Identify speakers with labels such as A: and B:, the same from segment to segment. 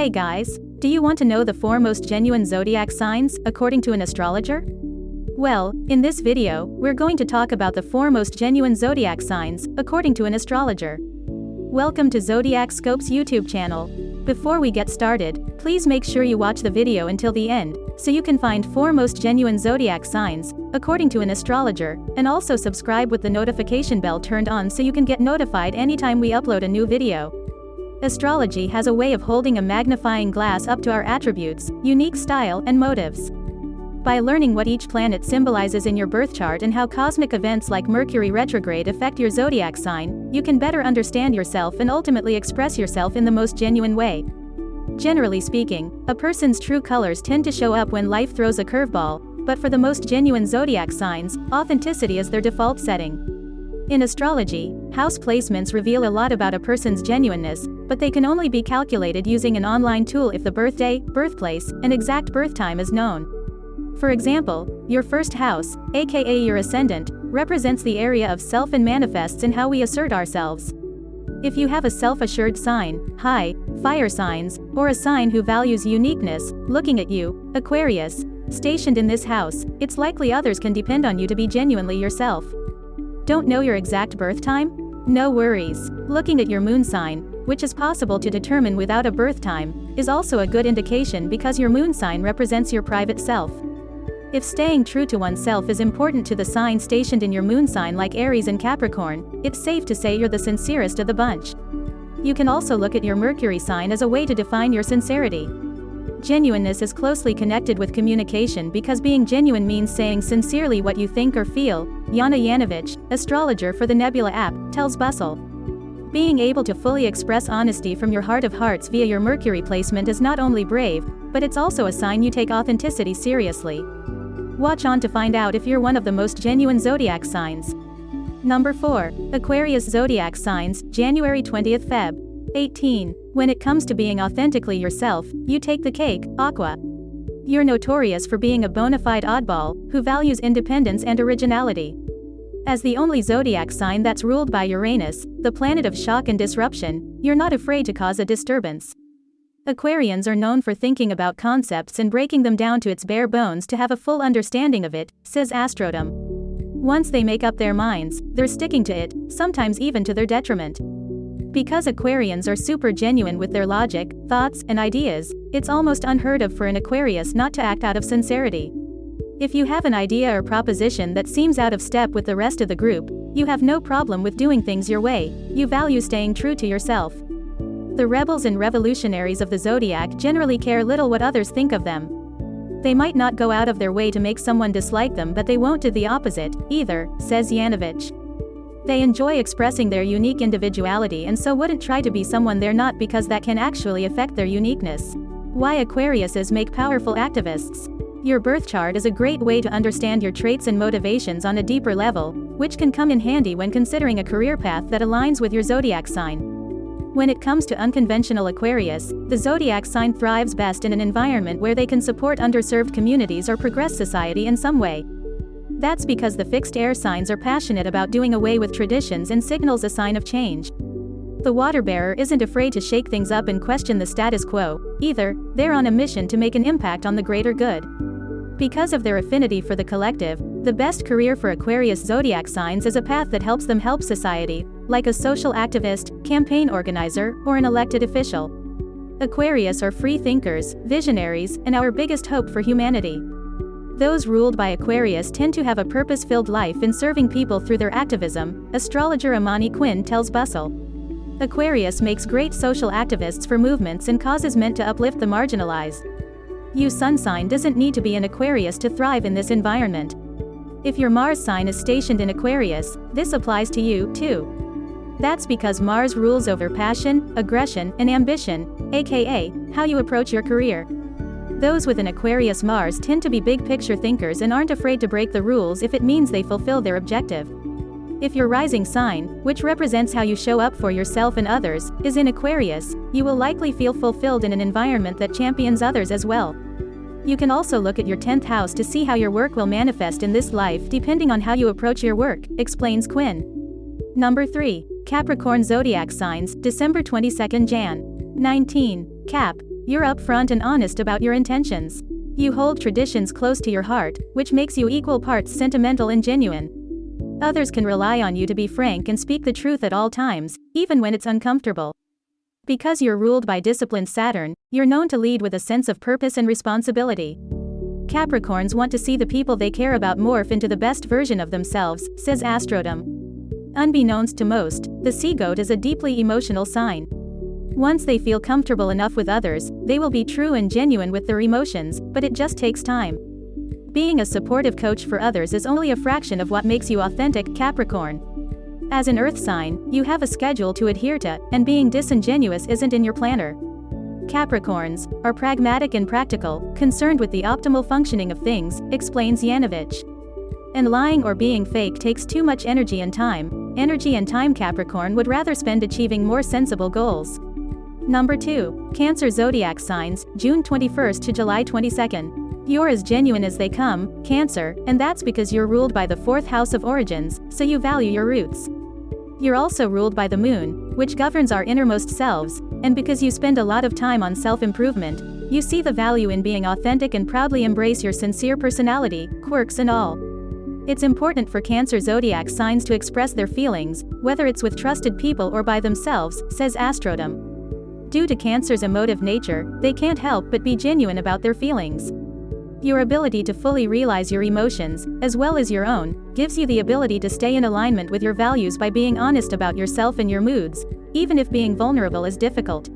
A: Hey guys, do you want to know the 4 most genuine zodiac signs, according to an astrologer? Well, in this video, we're going to talk about the 4 most genuine zodiac signs, according to an astrologer. Welcome to Zodiac Scope's YouTube channel. Before we get started, please make sure you watch the video until the end, so you can find 4 most genuine zodiac signs, according to an astrologer, and also subscribe with the notification bell turned on so you can get notified anytime we upload a new video. Astrology has a way of holding a magnifying glass up to our attributes, unique style, and motives. By learning what each planet symbolizes in your birth chart and how cosmic events like Mercury retrograde affect your zodiac sign, you can better understand yourself and ultimately express yourself in the most genuine way. Generally speaking, a person's true colors tend to show up when life throws a curveball, but for the most genuine zodiac signs, authenticity is their default setting. In astrology, house placements reveal a lot about a person's genuineness, but they can only be calculated using an online tool if the birthday, birthplace, and exact birth time is known. For example, your first house, aka your ascendant, represents the area of self and manifests in how we assert ourselves. If you have a self-assured sign, high, fire signs, or a sign who values uniqueness, looking at you, Aquarius, stationed in this house, it's likely others can depend on you to be genuinely yourself. Don't know your exact birth time? No worries. Looking at your moon sign, which is possible to determine without a birth time, is also a good indication because your moon sign represents your private self. If staying true to oneself is important to the sign stationed in your moon sign like Aries and Capricorn, it's safe to say you're the sincerest of the bunch. You can also look at your Mercury sign as a way to define your sincerity. Genuineness is closely connected with communication because being genuine means saying sincerely what you think or feel, Yana Yanovich, astrologer for the Nebula app, tells Bustle. Being able to fully express honesty from your heart of hearts via your Mercury placement is not only brave, but it's also a sign you take authenticity seriously. Watch on to find out if you're one of the most genuine zodiac signs. Number 4. Aquarius zodiac signs, January 20th Feb. 18. When it comes to being authentically yourself, you take the cake, Aqua. You're notorious for being a bona fide oddball, who values independence and originality. As the only zodiac sign that's ruled by Uranus, the planet of shock and disruption, you're not afraid to cause a disturbance. Aquarians are known for thinking about concepts and breaking them down to its bare bones to have a full understanding of it, says Astrology. Once they make up their minds, they're sticking to it, sometimes even to their detriment. Because Aquarians are super genuine with their logic, thoughts, and ideas, it's almost unheard of for an Aquarius not to act out of sincerity. If you have an idea or proposition that seems out of step with the rest of the group, you have no problem with doing things your way, you value staying true to yourself. The rebels and revolutionaries of the zodiac generally care little what others think of them. They might not go out of their way to make someone dislike them, but they won't do the opposite, either, says Yanovich. They enjoy expressing their unique individuality and so wouldn't try to be someone they're not because that can actually affect their uniqueness. Why Aquariuses make powerful activists. Your birth chart is a great way to understand your traits and motivations on a deeper level, which can come in handy when considering a career path that aligns with your zodiac sign. When it comes to unconventional Aquarius, the zodiac sign thrives best in an environment where they can support underserved communities or progress society in some way. That's because the fixed air signs are passionate about doing away with traditions and signals a sign of change. The water bearer isn't afraid to shake things up and question the status quo, either. They're on a mission to make an impact on the greater good. Because of their affinity for the collective, the best career for Aquarius zodiac signs is a path that helps them help society, like a social activist, campaign organizer, or an elected official. Aquarius are free thinkers, visionaries, and our biggest hope for humanity. Those ruled by Aquarius tend to have a purpose-filled life in serving people through their activism, astrologer Imani Quinn tells Bustle. Aquarius makes great social activists for movements and causes meant to uplift the marginalized. Your sun sign doesn't need to be an Aquarius to thrive in this environment. If your Mars sign is stationed in Aquarius, this applies to you, too. That's because Mars rules over passion, aggression, and ambition, aka, how you approach your career. Those with an Aquarius Mars tend to be big-picture thinkers and aren't afraid to break the rules if it means they fulfill their objective. If your rising sign, which represents how you show up for yourself and others, is in Aquarius, you will likely feel fulfilled in an environment that champions others as well. You can also look at your 10th house to see how your work will manifest in this life depending on how you approach your work, explains Quinn. Number 3. Capricorn zodiac signs, December 22nd Jan. 19. Cap. You're upfront and honest about your intentions. You hold traditions close to your heart, which makes you equal parts sentimental and genuine. Others can rely on you to be frank and speak the truth at all times, even when it's uncomfortable. Because you're ruled by disciplined Saturn, you're known to lead with a sense of purpose and responsibility. Capricorns want to see the people they care about morph into the best version of themselves, says Astrology. Unbeknownst to most, the sea goat is a deeply emotional sign. Once they feel comfortable enough with others, they will be true and genuine with their emotions, but it just takes time. Being a supportive coach for others is only a fraction of what makes you authentic, Capricorn. As an earth sign, you have a schedule to adhere to, and being disingenuous isn't in your planner. Capricorns are pragmatic and practical, concerned with the optimal functioning of things, explains Yanovich. And lying or being fake takes too much energy and time. Capricorn would rather spend achieving more sensible goals. Number 2. Cancer Zodiac Signs, June 21st to July 22nd. You're as genuine as they come, Cancer, and that's because you're ruled by the 4th house of origins, so you value your roots. You're also ruled by the moon, which governs our innermost selves, and because you spend a lot of time on self-improvement, you see the value in being authentic and proudly embrace your sincere personality, quirks and all. It's important for Cancer Zodiac signs to express their feelings, whether it's with trusted people or by themselves, says Astrology. Due to Cancer's emotive nature, they can't help but be genuine about their feelings. Your ability to fully realize your emotions, as well as your own, gives you the ability to stay in alignment with your values by being honest about yourself and your moods, even if being vulnerable is difficult.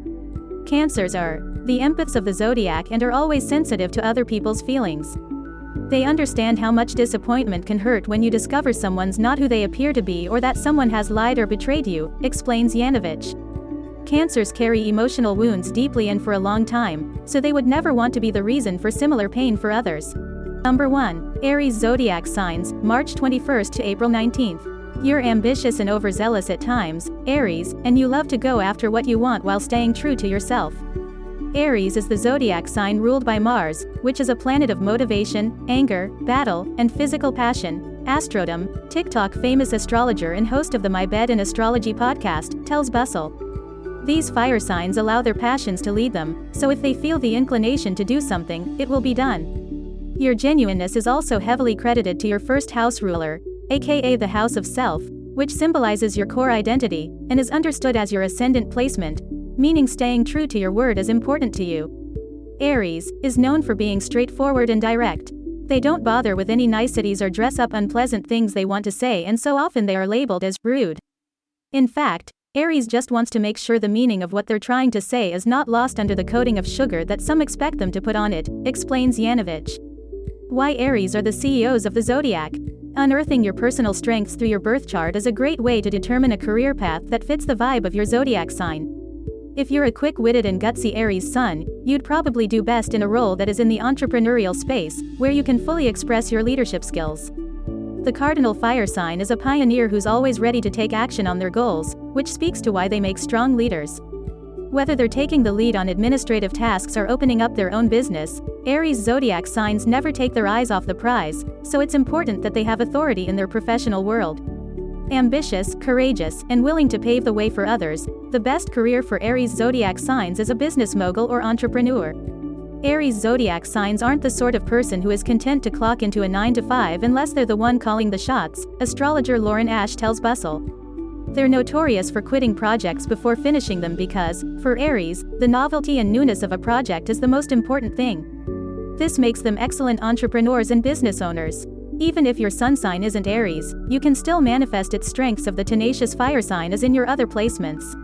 A: Cancers are the empaths of the zodiac and are always sensitive to other people's feelings. They understand how much disappointment can hurt when you discover someone's not who they appear to be or that someone has lied or betrayed you, explains Yanovich. Cancers carry emotional wounds deeply and for a long time, so they would never want to be the reason for similar pain for others. Number 1. Aries Zodiac Signs, March 21st to April 19th. You're ambitious and overzealous at times, Aries, and you love to go after what you want while staying true to yourself. Aries is the zodiac sign ruled by Mars, which is a planet of motivation, anger, battle, and physical passion. Astrology, TikTok famous astrologer and host of the My Bed and Astrology podcast, tells Bustle. These fire signs allow their passions to lead them, so if they feel the inclination to do something, it will be done. Your genuineness is also heavily credited to your first house ruler, aka the house of self, which symbolizes your core identity, and is understood as your ascendant placement, meaning staying true to your word is important to you. Aries is known for being straightforward and direct. They don't bother with any niceties or dress up unpleasant things they want to say, and so often they are labeled as rude. In fact, Aries just wants to make sure the meaning of what they're trying to say is not lost under the coating of sugar that some expect them to put on it, explains Yanovich. Why Aries are the CEOs of the zodiac. Unearthing your personal strengths through your birth chart is a great way to determine a career path that fits the vibe of your zodiac sign. If you're a quick-witted and gutsy Aries sun, you'd probably do best in a role that is in the entrepreneurial space, where you can fully express your leadership skills. The cardinal fire sign is a pioneer who's always ready to take action on their goals, which speaks to why they make strong leaders. Whether they're taking the lead on administrative tasks or opening up their own business, Aries zodiac signs never take their eyes off the prize, so it's important that they have authority in their professional world. Ambitious, courageous, and willing to pave the way for others, the best career for Aries zodiac signs is a business mogul or entrepreneur. Aries zodiac signs aren't the sort of person who is content to clock into a 9-to-5 unless they're the one calling the shots, astrologer Lauren Ash tells Bustle. They're notorious for quitting projects before finishing them because, for Aries, the novelty and newness of a project is the most important thing. This makes them excellent entrepreneurs and business owners. Even if your sun sign isn't Aries, you can still manifest its strengths of the tenacious fire sign as in your other placements.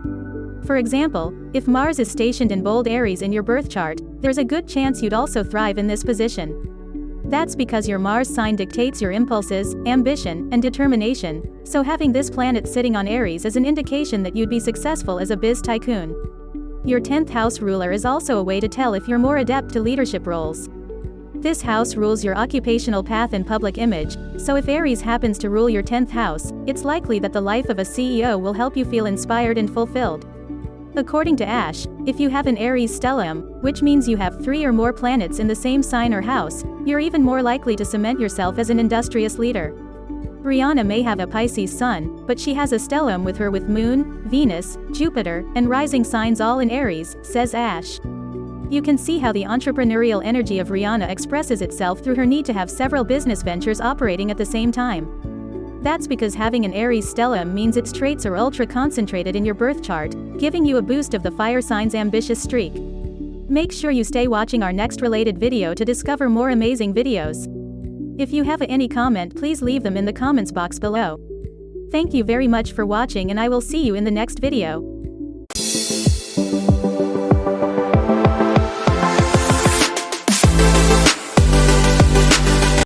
A: For example, if Mars is stationed in bold Aries in your birth chart, there's a good chance you'd also thrive in this position. That's because your Mars sign dictates your impulses, ambition, and determination, so having this planet sitting on Aries is an indication that you'd be successful as a biz tycoon. Your 10th house ruler is also a way to tell if you're more adept to leadership roles. This house rules your occupational path and public image, so if Aries happens to rule your 10th house, it's likely that the life of a CEO will help you feel inspired and fulfilled. According to Ash, if you have an Aries stellium, which means you have 3 or more planets in the same sign or house, you're even more likely to cement yourself as an industrious leader. Rihanna may have a Pisces sun, but she has a stellium with her with Moon, Venus, Jupiter, and rising signs all in Aries, says Ash. You can see how the entrepreneurial energy of Rihanna expresses itself through her need to have several business ventures operating at the same time. That's because having an Aries stellium means its traits are ultra-concentrated in your birth chart, giving you a boost of the fire sign's ambitious streak. Make sure you stay watching our next related video to discover more amazing videos. If you have any comment, please leave them in the comments box below. Thank you very much for watching, and I will see you in the next video.